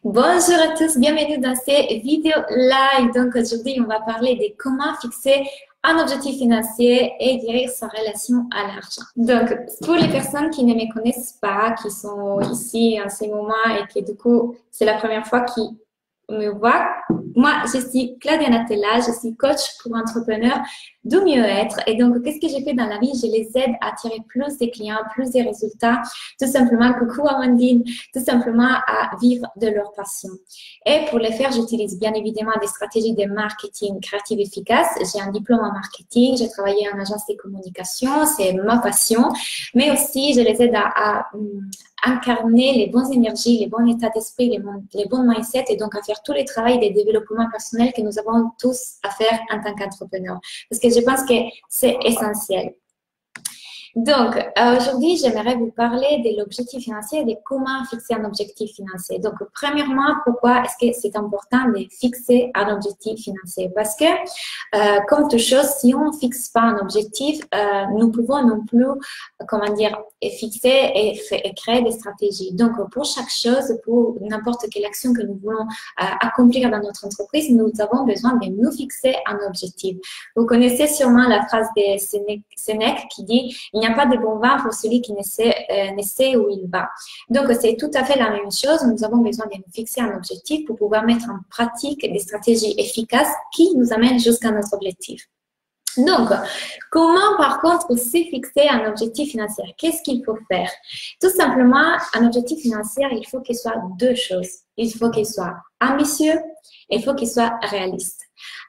Bonjour à tous, bienvenue dans cette vidéo live. Donc aujourd'hui, on va parler de comment fixer un objectif financier et gérer sa relation à l'argent. Donc pour les personnes qui ne me connaissent pas, qui sont ici en ce moment et qui du coup, c'est la première fois qu'ils me voient, moi, je suis Claudia Natella, je suis coach pour entrepreneurs du mieux-être. Et donc, qu'est-ce que j'ai fait dans la vie? Je les aide à attirer plus de clients, plus de résultats, tout simplement, coucou Amandine, tout simplement à vivre de leur passion. Et pour le faire, j'utilise bien évidemment des stratégies de marketing créatif efficaces. J'ai un diplôme en marketing, j'ai travaillé en agence de communication, c'est ma passion, mais aussi je les aide à incarner les bonnes énergies, les bons états d'esprit, les bons mindsets et donc à faire tout le travail de développement personnel que nous avons tous à faire en tant qu'entrepreneurs. Parce que je pense que c'est essentiel. Donc, aujourd'hui, j'aimerais vous parler de l'objectif financier et de comment fixer un objectif financier. Donc, premièrement, pourquoi est-ce que c'est important de fixer un objectif financier? Parce que, comme toute chose, si on ne fixe pas un objectif, nous pouvons non plus, comment dire, fixer et créer des stratégies. Donc, pour chaque chose, pour n'importe quelle action que nous voulons accomplir dans notre entreprise, nous avons besoin de nous fixer un objectif. Vous connaissez sûrement la phrase de Sénèque qui dit « Il n'y a pas de bon vin pour celui qui ne sait où il va ». Donc, c'est tout à fait la même chose. Nous avons besoin de nous fixer un objectif pour pouvoir mettre en pratique des stratégies efficaces qui nous amènent jusqu'à notre objectif. Donc, comment par contre se fixer un objectif financier? Qu'est-ce qu'il faut faire? Tout simplement, un objectif financier, il faut qu'il soit deux choses. Il faut qu'il soit ambitieux et il faut qu'il soit réaliste.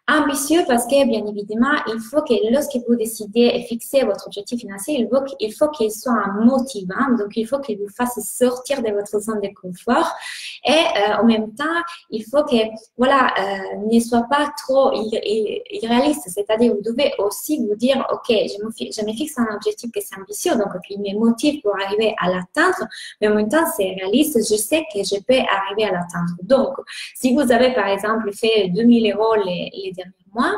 Ambitieux parce que, bien évidemment, il faut que lorsque vous décidez et fixez votre objectif financier, il faut qu'il soit un motivant, donc il faut qu'il vous fasse sortir de votre zone de confort et en même temps, il faut que, voilà, ne soit pas trop irréaliste, c'est-à-dire vous devez aussi vous dire, ok, je me fixe un objectif qui est ambitieux, donc qui me motive pour arriver à l'atteindre, mais en même temps, c'est réaliste, je sais que je peux arriver à l'atteindre. Donc, si vous avez par exemple fait 2000 € les derniers mois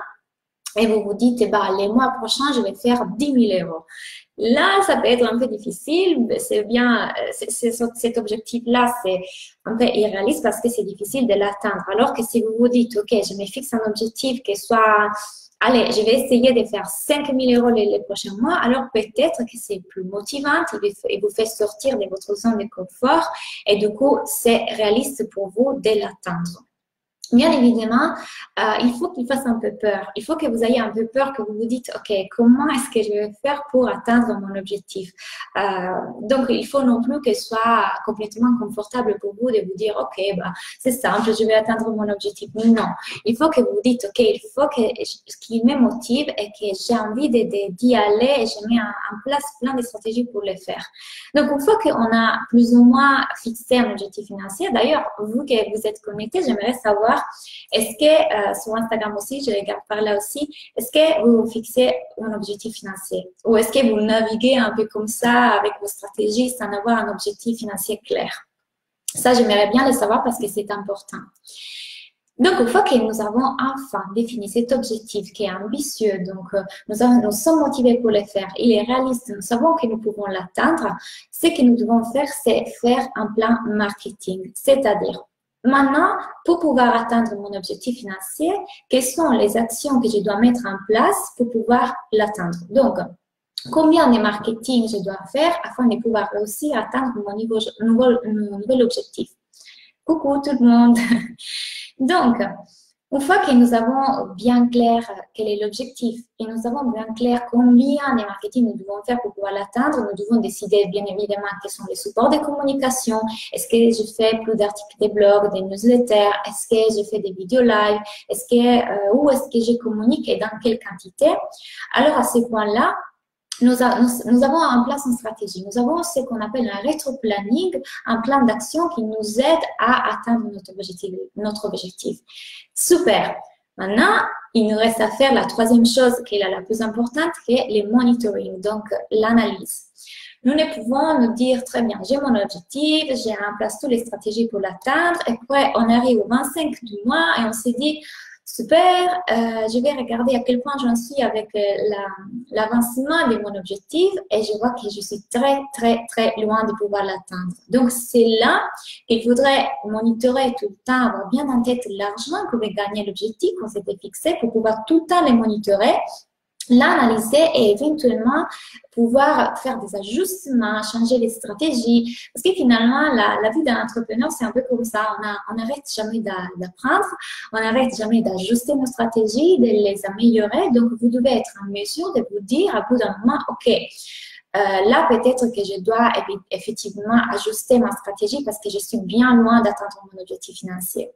et vous vous dites, bah, les mois prochains, je vais faire 10 000 €. Là, ça peut être un peu difficile. C'est bien, cet objectif-là, c'est un peu irréaliste parce que c'est difficile de l'atteindre. Alors que si vous vous dites, OK, je me fixe un objectif qui soit, allez, je vais essayer de faire 5 000 € les prochains mois, alors peut-être que c'est plus motivant et vous fait sortir de votre zone de confort et du coup, c'est réaliste pour vous de l'atteindre. Bien évidemment, il faut qu'il fasse un peu peur. Il faut que vous ayez un peu peur, que vous vous dites, OK, comment est-ce que je vais faire pour atteindre mon objectif? Donc, il faut non plus que ce soit complètement confortable pour vous de vous dire, OK, bah, c'est simple, je vais atteindre mon objectif. Non, il faut que vous vous dites, OK, il faut qu'il me motive et que j'ai envie d'y aller et je mets en place plein de stratégies pour le faire. Donc, une fois qu'on a plus ou moins fixé un objectif financier, d'ailleurs, vous que vous êtes connecté, j'aimerais savoir, est-ce que, sur Instagram aussi, je regarde par là aussi, est-ce que vous vous fixez un objectif financier? Ou est-ce que vous naviguez un peu comme ça avec vos stratégies sans avoir un objectif financier clair? Ça, j'aimerais bien le savoir parce que c'est important. Donc, une fois que nous avons enfin défini cet objectif qui est ambitieux, donc nous sommes motivés pour le faire, il est réaliste, nous savons que nous pouvons l'atteindre, ce que nous devons faire, c'est faire un plan marketing, c'est-à-dire maintenant, pour pouvoir atteindre mon objectif financier, quelles sont les actions que je dois mettre en place pour pouvoir l'atteindre? Donc, combien de marketing je dois faire afin de pouvoir réussir à atteindre mon nouvel objectif? Coucou tout le monde! Donc, une fois que nous avons bien clair quel est l'objectif et nous avons bien clair combien de marketing nous devons faire pour pouvoir l'atteindre, nous devons décider bien évidemment quels sont les supports de communication. Est-ce que je fais plus d'articles de blog, des newsletters? Est-ce que je fais des vidéos live? Où est-ce que je communique et dans quelle quantité? Alors, à ce point-là, nous avons en place une stratégie. Nous avons ce qu'on appelle un rétro-planning, un plan d'action qui nous aide à atteindre notre objectif. Super. Maintenant, il nous reste à faire la troisième chose qui est la plus importante, qui est le monitoring, donc l'analyse. Nous ne pouvons nous dire, très bien, j'ai mon objectif, j'ai en place toutes les stratégies pour l'atteindre, et après, on arrive au 25 du mois et on se dit, Super, je vais regarder à quel point j'en suis avec l'avancement de mon objectif et je vois que je suis très, très, très loin de pouvoir l'atteindre. Donc, c'est là qu'il faudrait monitorer tout le temps, avoir bien en tête l'argent que vous gagnez, l'objectif qu'on s'était fixé pour pouvoir tout le temps les monitorer, l'analyser et éventuellement pouvoir faire des ajustements, changer les stratégies. Parce que finalement, la vie d'un entrepreneur, c'est un peu comme ça. On n'arrête jamais d'apprendre, on n'arrête jamais d'ajuster nos stratégies, de les améliorer. Donc, vous devez être en mesure de vous dire à bout d'un moment, OK, là, peut-être que je dois effectivement ajuster ma stratégie parce que je suis bien loin d'atteindre mon objectif financier.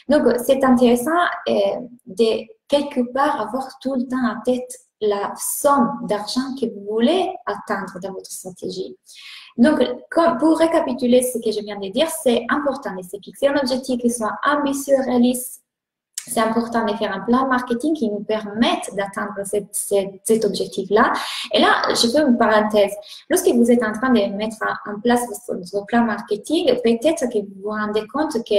Donc, c'est intéressant de quelque part avoir tout le temps en tête la somme d'argent que vous voulez atteindre dans votre stratégie. Donc, pour récapituler ce que je viens de dire, c'est important de se fixer un objectif qui soit ambitieux, réaliste. C'est important de faire un plan marketing qui nous permette d'atteindre cet objectif-là. Et là, je fais une parenthèse. Lorsque vous êtes en train de mettre en place votre plan marketing, peut-être que vous vous rendez compte que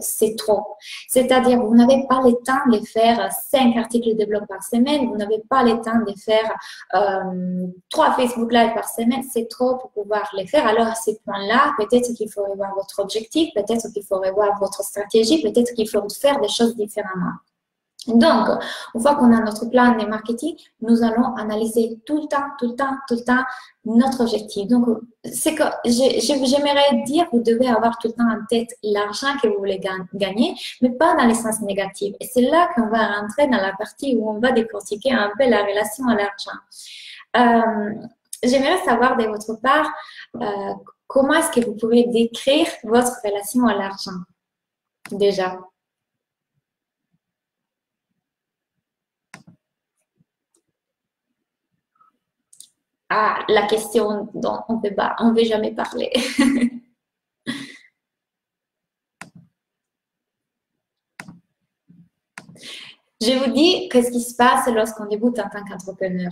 c'est trop. C'est-à-dire, vous n'avez pas le temps de faire 5 articles de blog par semaine, vous n'avez pas le temps de faire 3 Facebook Live par semaine, c'est trop pour pouvoir les faire. Alors, à ces points-là, peut-être qu'il faut revoir votre objectif, peut-être qu'il faut revoir votre stratégie, peut-être qu'il faut faire des choses différemment. Donc, une fois qu'on a notre plan de marketing, nous allons analyser tout le temps notre objectif. Donc, c'est que j'aimerais dire, vous devez avoir tout le temps en tête l'argent que vous voulez gagner, mais pas dans le sens négatif. Et c'est là qu'on va rentrer dans la partie où on va décortiquer un peu la relation à l'argent. J'aimerais savoir de votre part, comment est-ce que vous pouvez décrire votre relation à l'argent, déjà? Ah, la question dont on ne veut jamais parler. Je vous dis qu'est-ce qui se passe lorsqu'on débute en tant qu'entrepreneur.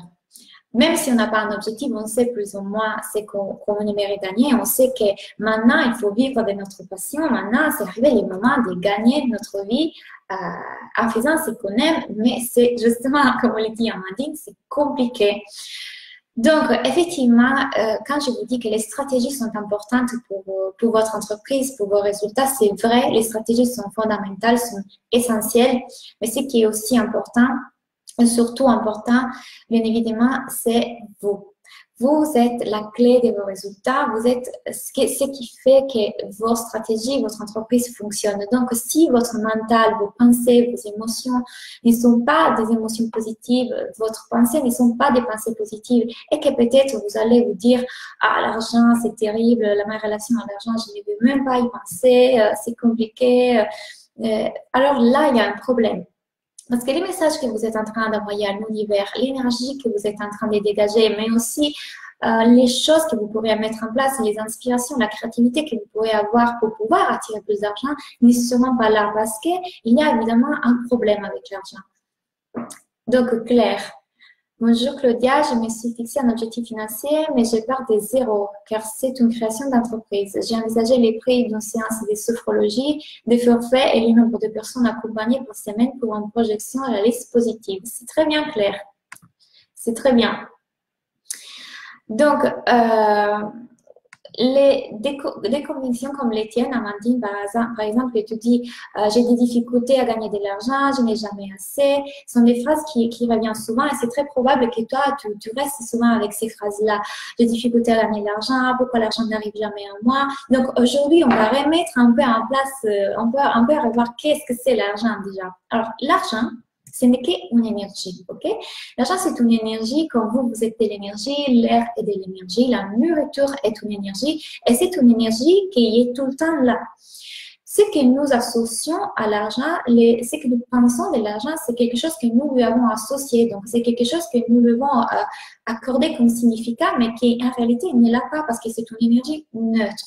Même si on n'a pas un objectif, on sait plus ou moins ce qu'on aimerait gagner. On sait que maintenant, il faut vivre de notre passion. Maintenant, c'est arrivé le moment de gagner notre vie en faisant ce qu'on aime. Mais c'est justement, comme on le dit en Manding, c'est compliqué. Donc, effectivement, quand je vous dis que les stratégies sont importantes pour votre entreprise, pour vos résultats, c'est vrai, les stratégies sont fondamentales, sont essentielles, mais ce qui est aussi important, et surtout important, bien évidemment, c'est vous. Vous êtes la clé de vos résultats, vous êtes ce qui fait que vos stratégies, votre entreprise fonctionne. Donc, si votre mental, vos pensées, vos émotions ne sont pas des émotions positives, votre pensée ne sont pas des pensées positives et que peut-être vous allez vous dire « Ah, l'argent, c'est terrible, ma relation à l'argent, je ne veux même pas y penser, c'est compliqué. » Alors là, il y a un problème. Parce que les messages que vous êtes en train d'envoyer à l'univers, l'énergie que vous êtes en train de dégager, mais aussi les choses que vous pourrez mettre en place, les inspirations, la créativité que vous pourrez avoir pour pouvoir attirer plus d'argent, ne seront pas là parce qu'il y a évidemment un problème avec l'argent. Donc, Claire. Bonjour Claudia, je me suis fixé un objectif financier, mais je pars de zéro car c'est une création d'entreprise. J'ai envisagé les prix d'une séance de sophrologie, des forfaits et le nombre de personnes accompagnées par semaine pour une projection à la liste positive. C'est très bien Claire, c'est très bien. Donc, des convictions comme les tiennes, Amandine, par exemple, tu dis j'ai des difficultés à gagner de l'argent, je n'ai jamais assez, sont des phrases qui reviennent souvent et c'est très probable que toi, tu restes souvent avec ces phrases-là. J'ai des difficultés à gagner de l'argent, pourquoi l'argent n'arrive jamais à moi. Donc aujourd'hui, on va remettre un peu en place, on peut revoir qu'est-ce que c'est l'argent déjà. Alors, l'argent, ce n'est qu'une énergie, ok? L'argent, c'est une énergie, comme vous êtes de l'énergie, l'air est de l'énergie, la nourriture est une énergie, et c'est une énergie qui est tout le temps là. Ce que nous associons à l'argent, ce que nous pensons de l'argent, c'est quelque chose que nous lui avons associé, donc c'est quelque chose que nous devons accorder comme significat, mais qui en réalité n'est là pas parce que c'est une énergie neutre.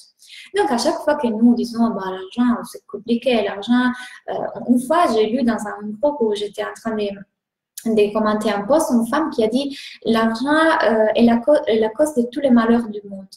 Donc, à chaque fois que nous disons, bah, l'argent, c'est compliqué, l'argent, une fois, j'ai lu dans un groupe où j'étais en train de commenter un post, une femme qui a dit, l'argent est la cause de tous les malheurs du monde.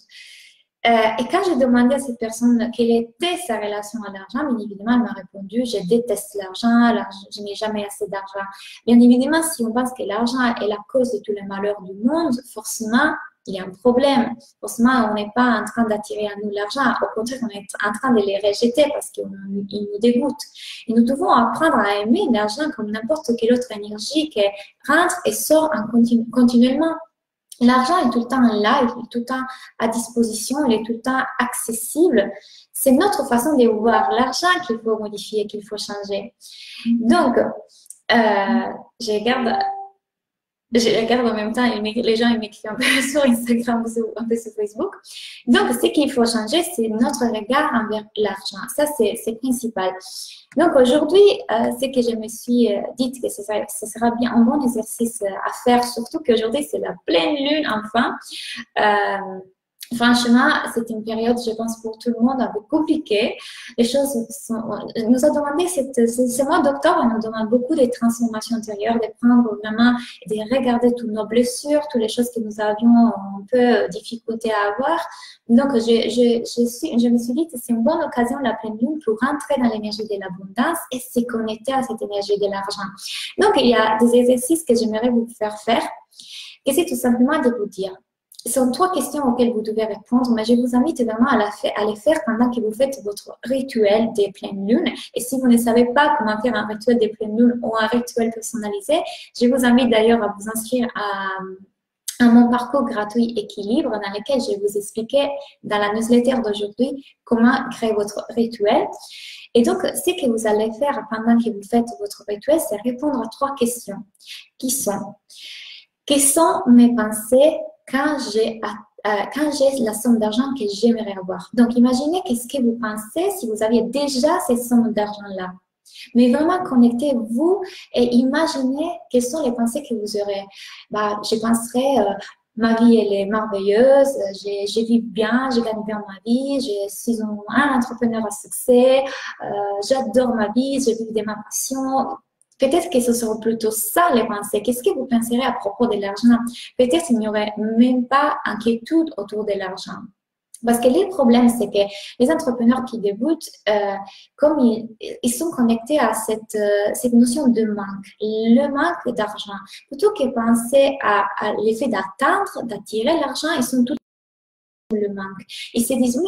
Et quand j'ai demandé à cette personne quelle était sa relation à l'argent, bien évidemment, elle m'a répondu, je déteste l'argent, je n'ai jamais assez d'argent. Bien évidemment, si on pense que l'argent est la cause de tous les malheurs du monde, forcément, il y a un problème. Forcément, on n'est pas en train d'attirer à nous l'argent. Au contraire, on est en train de les rejeter parce qu'ils nous dégoûtent. Et nous devons apprendre à aimer l'argent comme n'importe quelle autre énergie qui rentre et sort continuellement. L'argent est tout le temps là, il est tout le temps à disposition, il est tout le temps accessible. C'est notre façon de voir l'argent qu'il faut modifier, qu'il faut changer. Donc, je regarde en même temps, les gens ils m'écrivent un peu sur Instagram, un peu sur Facebook. Donc, ce qu'il faut changer, c'est notre regard envers l'argent. Ça, c'est principal. Donc, aujourd'hui, ce que je me suis dit que ce sera bien un bon exercice à faire, surtout qu'aujourd'hui, c'est la pleine lune, enfin. Franchement, c'est une période, je pense, pour tout le monde un peu compliquée. Les choses nous a demandé, ce mois d'octobre, nous demande beaucoup de transformations intérieures, de prendre vraiment, de regarder toutes nos blessures, toutes les choses que nous avions un peu difficulté à avoir. Donc, je me suis dit que c'est une bonne occasion, la pleine lune, pour rentrer dans l'énergie de l'abondance et se connecter à cette énergie de l'argent. Donc, il y a des exercices que j'aimerais vous faire, que c'est tout simplement de vous dire. Ce sont 3 questions auxquelles vous devez répondre, mais je vous invite vraiment à les faire pendant que vous faites votre rituel des pleines lunes. Et si vous ne savez pas comment faire un rituel des pleines lunes ou un rituel personnalisé, je vous invite d'ailleurs à vous inscrire à mon parcours gratuit Équilibre, dans lequel je vais vous expliquer dans la newsletter d'aujourd'hui comment créer votre rituel. Et donc, ce que vous allez faire pendant que vous faites votre rituel, c'est répondre à 3 questions qui sont: quelles sont mes pensées quand j'ai la somme d'argent que j'aimerais avoir? Donc, imaginez qu'est-ce que vous pensez si vous aviez déjà cette somme d'argent-là. Mais vraiment, connectez-vous et imaginez quelles sont les pensées que vous aurez. Je penserais, ma vie, elle est merveilleuse, je vis bien, je gagne bien ma vie, je suis un entrepreneur à succès, j'adore ma vie, je vis de ma passion. Peut-être que ce serait plutôt ça les pensées. Qu'est-ce que vous penserez à propos de l'argent? Peut-être qu'il n'y aurait même pas d'inquiétude autour de l'argent. Parce que le problème, c'est que les entrepreneurs qui débutent, comme ils sont connectés à cette notion de manque, le manque d'argent. Plutôt que penser à l'effet d'attendre, d'attirer l'argent, ils sont tout le manque. Ils se disent,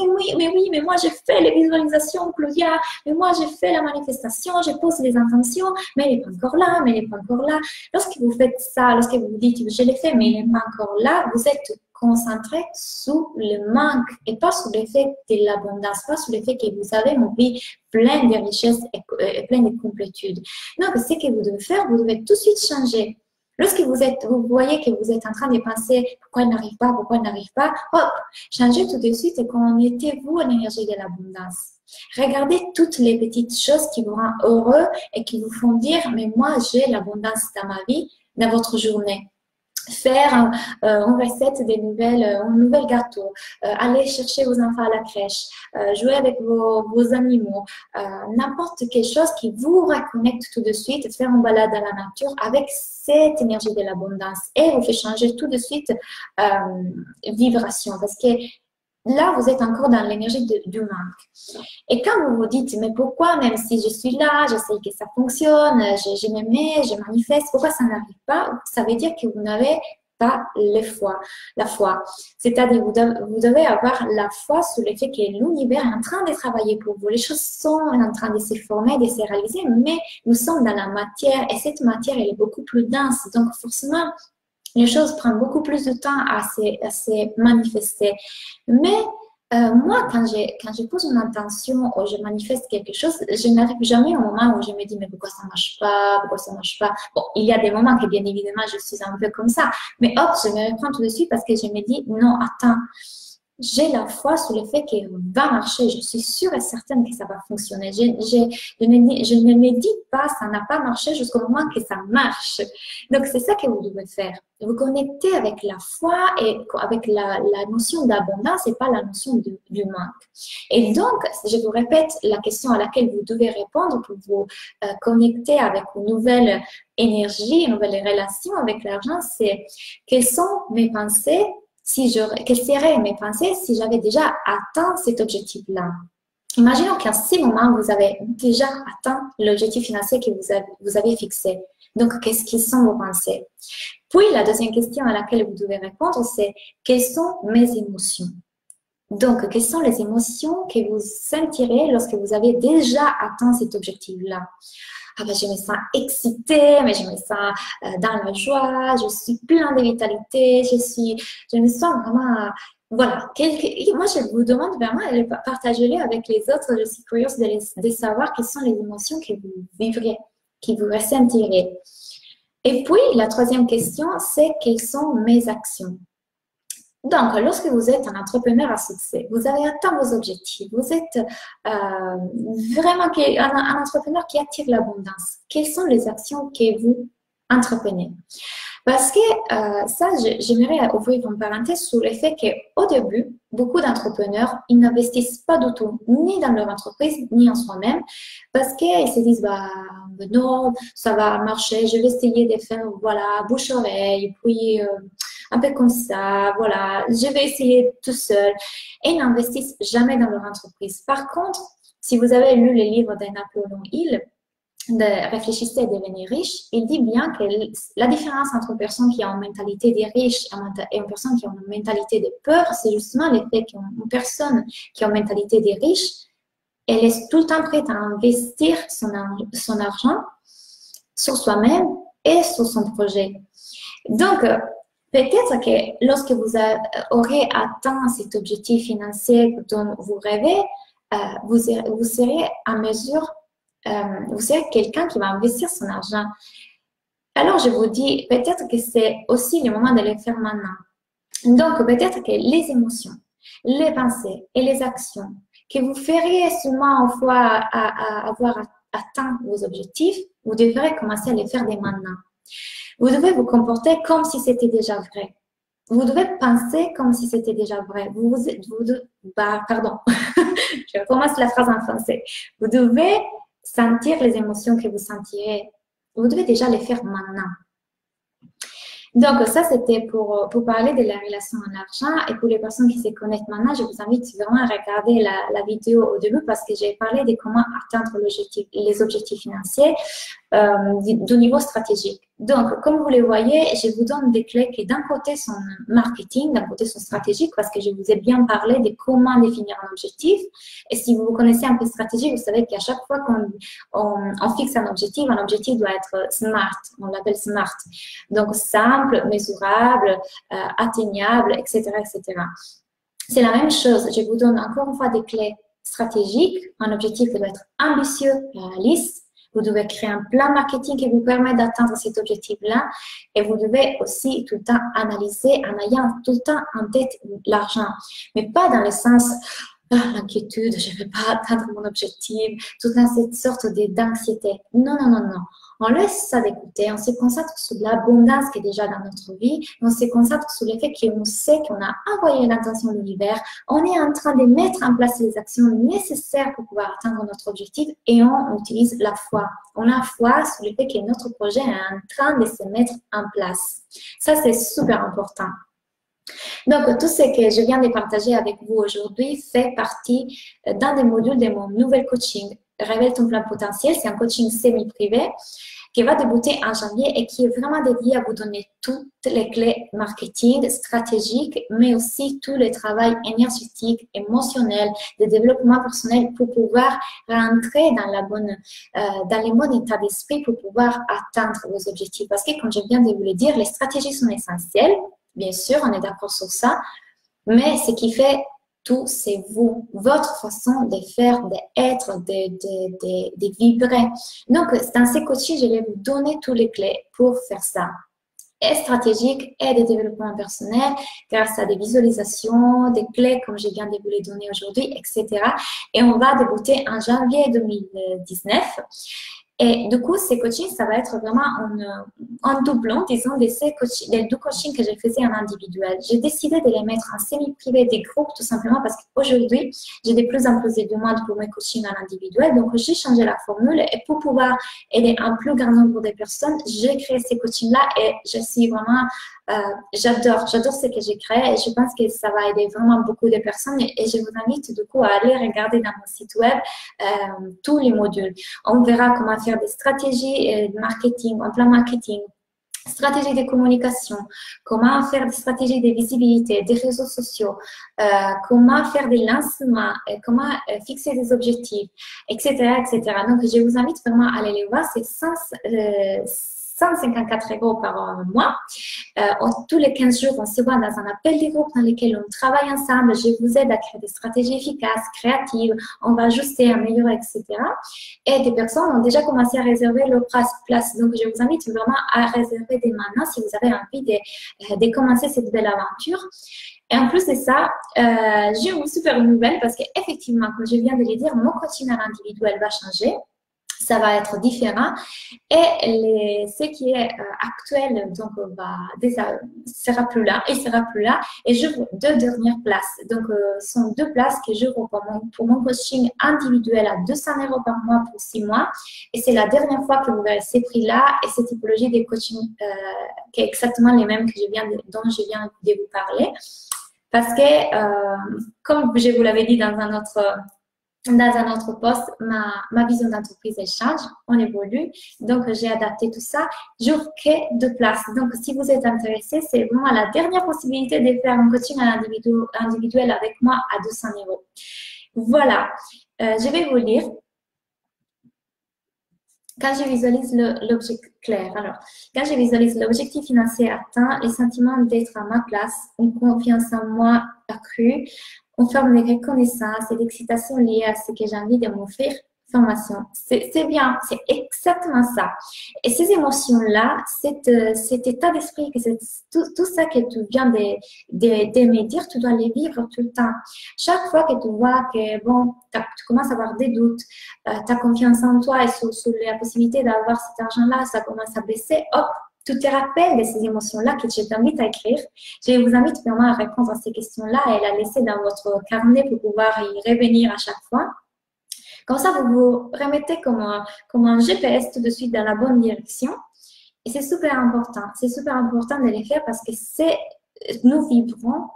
mais moi j'ai fait les visualisations, Claudia, mais moi j'ai fait la manifestation, je pose les intentions, mais elle n'est pas encore là, mais elle n'est pas encore là. Lorsque vous faites ça, lorsque vous vous dites, je l'ai fait, mais il n'est pas encore là, vous êtes concentré sur le manque et pas sur l'effet de l'abondance, pas sur l'effet que vous avez une vie pleine de richesses et pleine de complétude. Donc, ce que vous devez faire, vous devez tout de suite changer. Lorsque vous voyez que vous êtes en train de penser pourquoi il n'arrive pas, hop, changez tout de suite et connectez-vous à l'énergie de l'abondance. Regardez toutes les petites choses qui vous rendent heureux et qui vous font dire, mais moi j'ai l'abondance dans ma vie, dans votre journée. Faire une recette un nouvel gâteau, aller chercher vos enfants à la crèche, jouer avec vos animaux, n'importe quelle chose qui vous reconnecte tout de suite, faire une balade dans la nature avec cette énergie de l'abondance et vous fait changer tout de suite vibration parce que là, vous êtes encore dans l'énergie du manque. Et quand vous vous dites, mais pourquoi, même si je suis là, je sais que ça fonctionne, je me mets, je manifeste, pourquoi ça n'arrive pas? Ça veut dire que vous n'avez pas la foi. C'est-à-dire, vous devez avoir la foi sur le fait que l'univers est en train de travailler pour vous. Les choses sont en train de se former, de se réaliser, mais nous sommes dans la matière et cette matière, elle est beaucoup plus dense. Donc, forcément, les choses prennent beaucoup plus de temps à se manifester. Mais moi, quand je pose une intention ou je manifeste quelque chose, je n'arrive jamais au moment où je me dis mais pourquoi ça marche pas, pourquoi ça marche pas. Bon, il y a des moments que bien évidemment je suis un peu comme ça, mais hop, je me reprends tout de suite parce que je me dis non, attends. J'ai la foi sur le fait qu'il va marcher. Je suis sûre et certaine que ça va fonctionner. Je ne me dis pas ça n'a pas marché jusqu'au moment que ça marche. Donc, c'est ça que vous devez faire. Vous connectez avec la foi et avec la notion d'abondance et pas la notion du manque. Et donc, je vous répète la question à laquelle vous devez répondre pour vous connecter avec une nouvelle énergie, une nouvelle relation avec l'argent, c'est quelles sont mes pensées quelles seraient mes pensées si j'avais déjà atteint cet objectif-là? Imaginons qu'à ce moment, vous avez déjà atteint l'objectif financier que vous avez fixé. Donc, qu'est-ce qui sont vos pensées? Puis, la deuxième question à laquelle vous devez répondre, c'est quelles sont mes émotions? Donc, quelles sont les émotions que vous sentirez lorsque vous avez déjà atteint cet objectif-là? Ah ben, je me sens excitée, mais je me sens dans la joie, je suis plein de vitalité, je me sens vraiment, voilà. Moi, je vous demande vraiment de partager-les avec les autres. Je suis curieuse de savoir quelles sont les émotions que vous vivrez, que vous ressentirez. Et puis, la troisième question, c'est quelles sont mes actions? Donc, lorsque vous êtes un entrepreneur à succès, vous avez atteint vos objectifs, vous êtes vraiment un entrepreneur qui attire l'abondance. Quelles sont les actions que vous entreprenez? Parce que ça, j'aimerais ouvrir une parenthèse sur le fait qu'au début, beaucoup d'entrepreneurs, ils n'investissent pas du tout, ni dans leur entreprise, ni en soi-même, parce qu'ils se disent, bah, non, ça va marcher, je vais essayer de faire, voilà, bouche-oreille, puis un peu comme ça, voilà, je vais essayer tout seul. Et ils n'investissent jamais dans leur entreprise. Par contre, si vous avez lu le livre de Napoléon Hill, de Réfléchissez et devenir riche, il dit bien que la différence entre une personne qui a une mentalité des riches et une personne qui a une mentalité des pauvres, c'est justement le fait qu'une personne qui a une mentalité des riches, elle est tout le temps prête à investir son argent sur soi-même et sur son projet. Donc, peut-être que lorsque vous aurez atteint cet objectif financier dont vous rêvez, vous serez en mesure, vous serez quelqu'un qui va investir son argent. Alors, je vous dis, peut-être que c'est aussi le moment de le faire maintenant. Donc, peut-être que les émotions, les pensées et les actions que vous feriez seulement une fois à avoir atteint vos objectifs, vous devrez commencer à les faire dès maintenant. Vous devez vous comporter comme si c'était déjà vrai. Vous devez penser comme si c'était déjà vrai. Pardon, je recommence la phrase en français. Vous devez sentir les émotions que vous sentirez. Vous devez déjà les faire maintenant. Donc, ça, c'était pour parler de la relation en argent. Et pour les personnes qui se connectent maintenant, je vous invite vraiment à regarder la vidéo au début parce que j'ai parlé de comment atteindre les objectifs financiers du niveau stratégique. Donc, comme vous le voyez, je vous donne des clés qui, d'un côté, sont marketing, d'un côté, sont stratégiques parce que je vous ai bien parlé de comment définir un objectif. Et si vous connaissez un peu stratégie, vous savez qu'à chaque fois qu'on fixe un objectif doit être SMART. On l'appelle SMART. Donc, simple, mesurable, atteignable, etc., etc. C'est la même chose. Je vous donne encore une fois des clés stratégiques. Un objectif qui doit être ambitieux, réaliste. Vous devez créer un plan marketing qui vous permet d'atteindre cet objectif-là. Et vous devez aussi tout le temps analyser en ayant tout le temps en tête l'argent. Mais pas dans le sens, l'inquiétude, je ne vais pas atteindre mon objectif, toute cette sorte d'anxiété. Non, non, non, non. On laisse ça d'écouter, on se concentre sur l'abondance qui est déjà dans notre vie, on se concentre sur le fait qu'on sait qu'on a envoyé l'intention de l'univers, on est en train de mettre en place les actions nécessaires pour pouvoir atteindre notre objectif et on utilise la foi. On a foi sur le fait que notre projet est en train de se mettre en place. Ça, c'est super important. Donc, tout ce que je viens de partager avec vous aujourd'hui fait partie d'un des modules de mon nouvel coaching. Révèle ton plein potentiel, c'est un coaching semi-privé qui va débuter en janvier et qui est vraiment dédié à vous donner toutes les clés marketing, stratégiques, mais aussi tout le travail énergétique, émotionnel, de développement personnel pour pouvoir rentrer dans le bon état d'esprit pour pouvoir atteindre vos objectifs. Parce que, comme je viens de vous le dire, les stratégies sont essentielles. Bien sûr, on est d'accord sur ça, mais ce qui fait tout, c'est vous, votre façon de faire, d'être, de vibrer. Donc, dans ces coachings, je vais vous donner toutes les clés pour faire ça. Et stratégique et de développement personnel grâce à des visualisations, des clés comme je viens de vous les donner aujourd'hui, etc. Et on va débuter en janvier 2019. Et du coup, ces coachings, ça va être vraiment en doublant, disons, des deux coachings que je faisais en individuel. J'ai décidé de les mettre en semi-privé des groupes, tout simplement parce qu'aujourd'hui, j'ai de plus en plus de demandes pour mes coachings en individuel. Donc, j'ai changé la formule et pour pouvoir aider un plus grand nombre de personnes, j'ai créé ces coachings-là et je suis vraiment j'adore ce que j'ai créé et je pense que ça va aider vraiment beaucoup de personnes et je vous invite du coup à aller regarder dans mon site web tous les modules. On verra comment faire des stratégies de marketing, en plan marketing, stratégie de communication, comment faire des stratégies de visibilité, des réseaux sociaux, comment faire des lancements, comment fixer des objectifs, etc., etc. Donc, je vous invite vraiment à aller les voir. C'est 154 € par mois. Tous les 15 jours, on se voit dans un appel de groupe dans lequel on travaille ensemble. Je vous aide à créer des stratégies efficaces, créatives. On va ajuster, améliorer, etc. Et des personnes ont déjà commencé à réserver leur place. Donc, je vous invite vraiment à réserver dès maintenant si vous avez envie de commencer cette belle aventure. Et en plus de ça, j'ai une super nouvelle parce qu'effectivement, comme je viens de le dire, mon coaching en individuel va changer. Ça va être différent et ce qui est actuel donc sera plus là et j'ouvre 2 dernières places. Donc ce sont 2 places que j'ouvre pour mon coaching individuel à 200 € par mois pour 6 mois et c'est la dernière fois que vous verrez ces prix-là et cette typologie de coaching qui est exactement les mêmes dont je viens de vous parler parce que comme je vous l'avais dit dans un autre poste, ma vision d'entreprise, elle change, on évolue. Donc, j'ai adapté tout ça. J'ouvre que 2 places. Donc, si vous êtes intéressé, c'est vraiment la dernière possibilité de faire un coaching individuel avec moi à 200 €. Voilà. Je vais vous lire. Quand je visualise l'objectif clair, alors, quand je visualise l'objectif financier atteint, les sentiments d'être à ma place, une confiance en moi accrue, on forme des reconnaissances et d'excitation liées à ce que j'ai envie de m'offrir, formation. C'est bien, c'est exactement ça. Et ces émotions-là, cet état d'esprit, tout ça que tu viens de me dire, tu dois les vivre tout le temps. Chaque fois que tu vois que, bon, tu commences à avoir des doutes, ta confiance en toi et sur la possibilité d'avoir cet argent-là, ça commence à baisser, hop, tu te rappelles de ces émotions-là que je t'invite à écrire. Je vous invite vraiment à répondre à ces questions-là et à la laisser dans votre carnet pour pouvoir y revenir à chaque fois. Comme ça, vous vous remettez comme un GPS tout de suite dans la bonne direction. Et c'est super important. C'est super important de les faire parce que nous vibrons,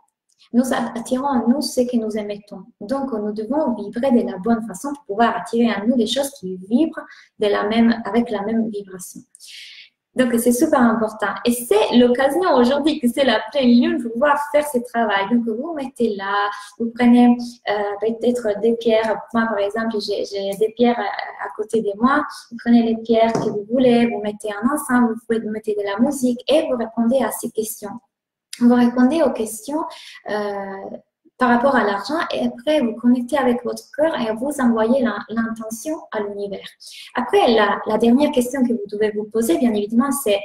nous attirons à nous ce que nous émettons. Donc, nous devons vibrer de la bonne façon pour pouvoir attirer à nous des choses qui vibrent avec la même vibration. Donc, c'est super important. Et c'est l'occasion aujourd'hui que c'est la pleine lune pour pouvoir faire ce travail. Donc, vous mettez là, vous prenez peut-être des pierres. Moi, par exemple, j'ai des pierres à côté de moi. Vous prenez les pierres que vous voulez, vous mettez en ensemble, vous pouvez mettre de la musique et vous répondez à ces questions. Vous répondez aux questions par rapport à l'argent et après vous connectez avec votre cœur et vous envoyez l'intention à l'univers. Après, la dernière question que vous devez vous poser, bien évidemment, c'est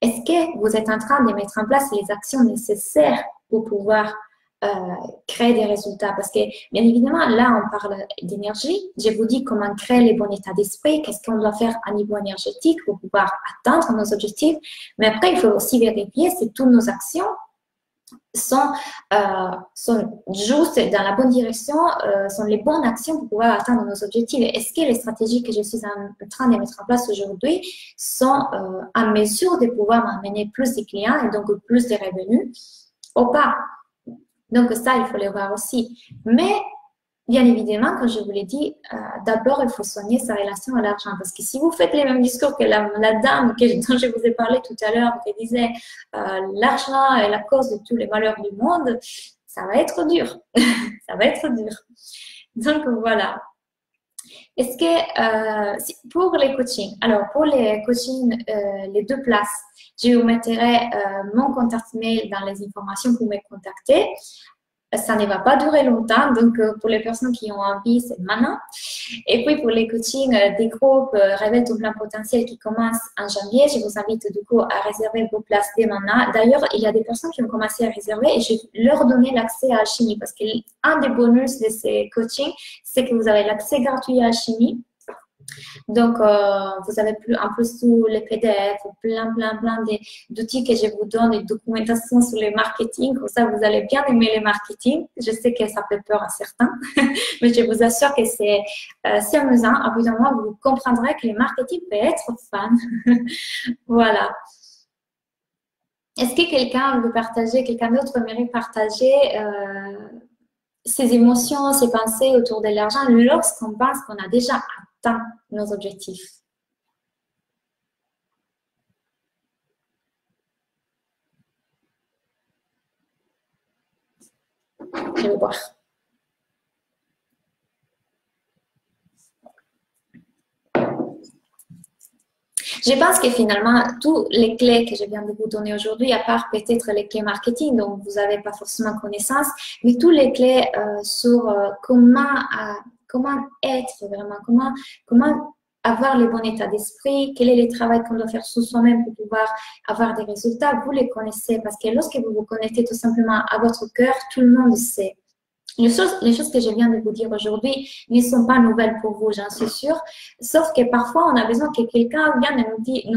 est-ce que vous êtes en train de mettre en place les actions nécessaires pour pouvoir créer des résultats? Parce que, bien évidemment, là, on parle d'énergie. Je vous dis comment créer les bons états d'esprit, qu'est-ce qu'on doit faire à niveau énergétique pour pouvoir atteindre nos objectifs. Mais après, il faut aussi vérifier si toutes nos actions sont justes dans la bonne direction, sont les bonnes actions pour pouvoir atteindre nos objectifs. Est-ce que les stratégies que je suis en train de mettre en place aujourd'hui sont en mesure de pouvoir m'amener plus de clients et donc plus de revenus ou pas? Donc ça, il faut le voir aussi. Mais bien évidemment, comme je vous l'ai dit, d'abord, il faut soigner sa relation à l'argent. Parce que si vous faites les mêmes discours que la dame dont je vous ai parlé tout à l'heure, qui disait l'argent est la cause de tous les malheurs du monde, ça va être dur. Ça va être dur. Donc, voilà. Est-ce que pour les coachings, alors pour les coachings, les 2 places, je vous mettrai mon contact mail dans les informations pour me contacter. Ça ne va pas durer longtemps, donc pour les personnes qui ont envie, c'est maintenant. Et puis pour les coachings des groupes Révèle ton plein potentiel qui commencent en janvier, je vous invite du coup à réserver vos places dès maintenant. D'ailleurs, il y a des personnes qui ont commencé à réserver et je vais leur donner l'accès à Alchimie parce qu'un des bonus de ces coachings, c'est que vous avez l'accès gratuit à Alchimie. Donc, vous avez plus, en plus tous les PDF, plein d'outils que je vous donne, des documentations sur le marketing. Comme ça, vous allez bien aimer le marketing. Je sais que ça fait peur à certains, mais je vous assure que c'est amusant. À bout d'un moment, vous comprendrez que le marketing peut être fun. Voilà. Est-ce que quelqu'un veut partager, quelqu'un d'autre aimerait partager ses émotions, ses pensées autour de l'argent lorsqu'on pense qu'on a déjà atteint nos objectifs? Je vais voir. Je pense que finalement, toutes les clés que je viens de vous donner aujourd'hui, à part peut-être les clés marketing dont vous n'avez pas forcément connaissance, mais toutes les clés sur comment être vraiment, comment avoir le bon état d'esprit, quel est le travail qu'on doit faire sur soi-même pour pouvoir avoir des résultats, vous les connaissez parce que lorsque vous vous connectez tout simplement à votre cœur, tout le monde sait. Les choses que je viens de vous dire aujourd'hui ne sont pas nouvelles pour vous, j'en suis sûre. Sauf que parfois, on a besoin que quelqu'un vienne et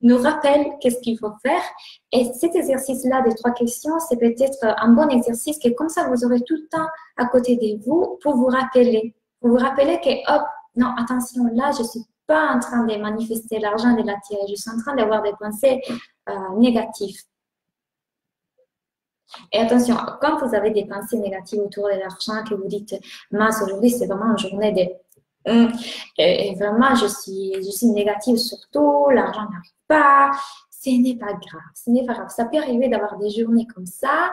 nous rappelle qu'est-ce qu'il faut faire. Et cet exercice-là des 3 questions, c'est peut-être un bon exercice que comme ça, vous aurez tout le temps à côté de vous pour vous rappeler. Pour vous rappeler que, hop, non, attention, là, je ne suis pas en train de manifester l'argent, de l'attirer. Je suis en train d'avoir des pensées négatives. Et attention, quand vous avez des pensées négatives autour de l'argent, que vous dites, mince, aujourd'hui, c'est vraiment une journée de... Et vraiment, je suis négative sur tout, l'argent n'arrive pas, ce n'est pas grave, ce n'est pas grave. Ça peut arriver d'avoir des journées comme ça.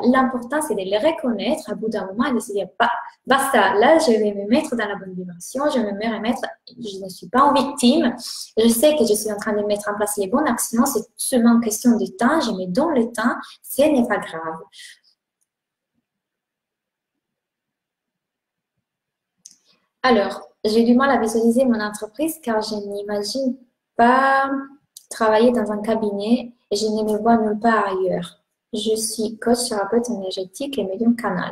L'important, c'est de les reconnaître à bout d'un moment et de se dire, bah, basta, là, je vais me mettre dans la bonne vibration, je vais me remettre, je ne suis pas en victime, je sais que je suis en train de mettre en place les bonnes actions, c'est seulement une question de temps, je me donne le temps, ce n'est pas grave. Alors, j'ai du mal à visualiser mon entreprise car je n'imagine pas travailler dans un cabinet et je ne me vois nulle part ailleurs. Je suis coach thérapeute énergétique et médium canal.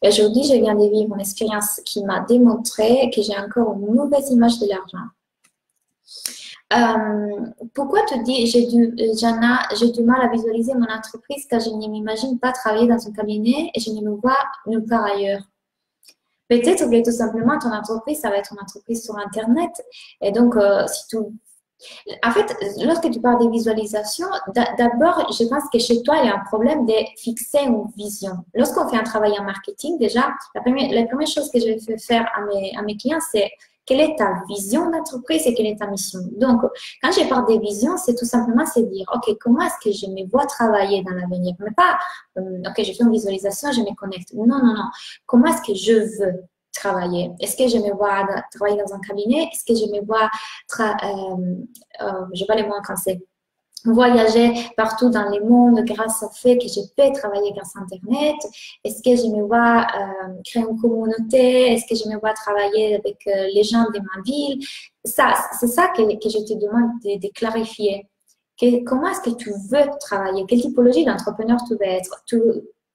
Et aujourd'hui, je viens de vivre une expérience qui m'a démontré que j'ai encore une mauvaise image de l'argent. Pourquoi te dis, Jana, j'ai du mal à visualiser mon entreprise car je ne m'imagine pas travailler dans un cabinet et je ne me vois nulle part ailleurs. Peut-être que tout simplement, ton entreprise, ça va être une entreprise sur Internet. Et donc, si tu... En fait, lorsque tu parles de visualisation, d'abord, je pense que chez toi, il y a un problème de fixer une vision. Lorsqu'on fait un travail en marketing, déjà, la première chose que je vais faire à mes clients, c'est quelle est ta vision d'entreprise et quelle est ta mission. Donc, quand je parle des visions, c'est tout simplement se dire, OK, comment est-ce que je me vois travailler dans l'avenir? Mais pas, OK, je fais une visualisation, je me connecte. Non, non, non. Comment est-ce que je veux travailler? Est-ce que je me vois travailler dans un cabinet? Est-ce que je me vois, je vais les mots en français, voyager partout dans le monde grâce au fait que je peux travailler grâce à Internet? Est-ce que je me vois créer une communauté? Est-ce que je me vois travailler avec les gens de ma ville? C'est ça que je te demande de clarifier. Comment est-ce que tu veux travailler? Quelle typologie d'entrepreneur tu veux être?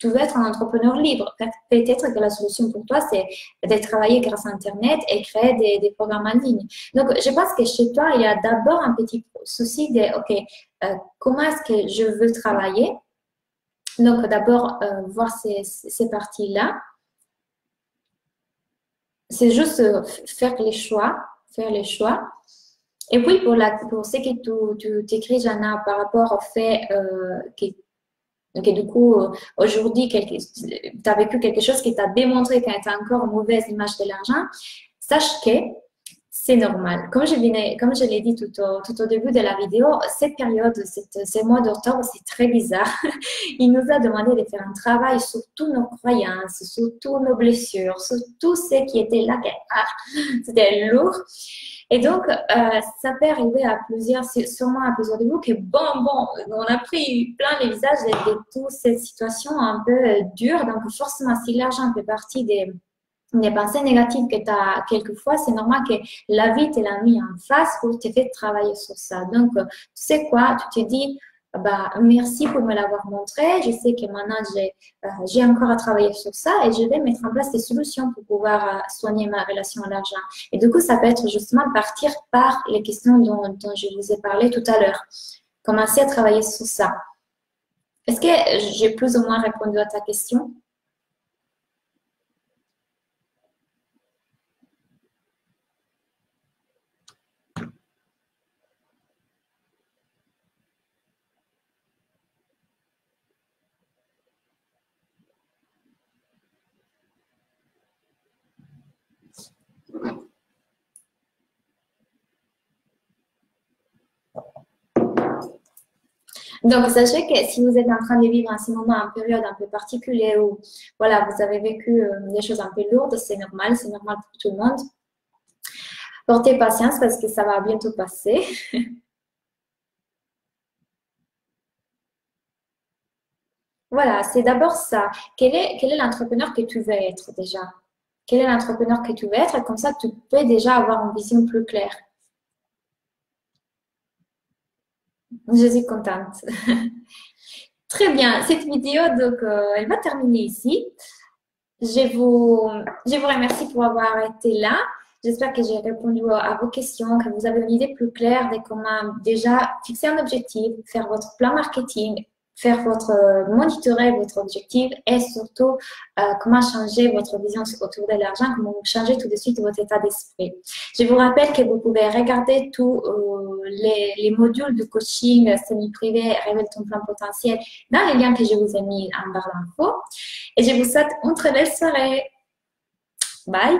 Tu veux être un entrepreneur libre. Peut-être que la solution pour toi, c'est de travailler grâce à Internet et créer des programmes en ligne. Donc, je pense que chez toi, il y a d'abord un petit souci de, OK, comment est-ce que je veux travailler? Donc, d'abord, voir ces parties-là. C'est juste faire les choix. Et puis, pour ce que tu t'écris, Jana, par rapport au fait que du coup, aujourd'hui, tu as vécu quelque chose qui t'a démontré que tu as encore une mauvaise image de l'argent, sache que c'est normal. Comme je l'ai dit tout au début de la vidéo, cette période, ce mois d'octobre, c'est très bizarre. Il nous a demandé de faire un travail sur toutes nos croyances, sur toutes nos blessures, sur tout ce qui était là. C'était lourd. Et donc, ça peut arriver à sûrement à plusieurs de vous que on a pris plein les visages de toutes ces situations un peu dures. Donc, forcément, si l'argent fait partie des pensées négatives que tu as quelquefois, c'est normal que la vie te l'a mis en face pour te faire travailler sur ça. Donc, tu sais quoi, tu te dis, bah, merci pour me l'avoir montré. Je sais que maintenant, j'ai encore à travailler sur ça et je vais mettre en place des solutions pour pouvoir soigner ma relation à l'argent. Et du coup, ça peut être justement partir par les questions dont je vous ai parlé tout à l'heure. Commencer à travailler sur ça. Est-ce que j'ai plus ou moins répondu à ta question? Donc, sachez que si vous êtes en train de vivre en ce moment une période un peu particulière où voilà, vous avez vécu des choses un peu lourdes, c'est normal pour tout le monde. Portez patience parce que ça va bientôt passer. Voilà, c'est d'abord ça. Quel est l'entrepreneur que tu veux être déjà? Quel est l'entrepreneur que tu veux être? Et comme ça, tu peux déjà avoir une vision plus claire. Je suis contente. Très bien. Cette vidéo, donc, elle va terminer ici. Je vous remercie pour avoir été là. J'espère que j'ai répondu à vos questions, que vous avez une idée plus claire de comment déjà fixer un objectif, faire votre plan marketing, faire votre monitorer votre objectif et surtout comment changer votre vision autour de l'argent, comment vous changer tout de suite votre état d'esprit. Je vous rappelle que vous pouvez regarder tous les modules de coaching semi-privé Révèle ton plan potentiel dans les liens que je vous ai mis en barre d'infos. Et je vous souhaite une très belle soirée. Bye!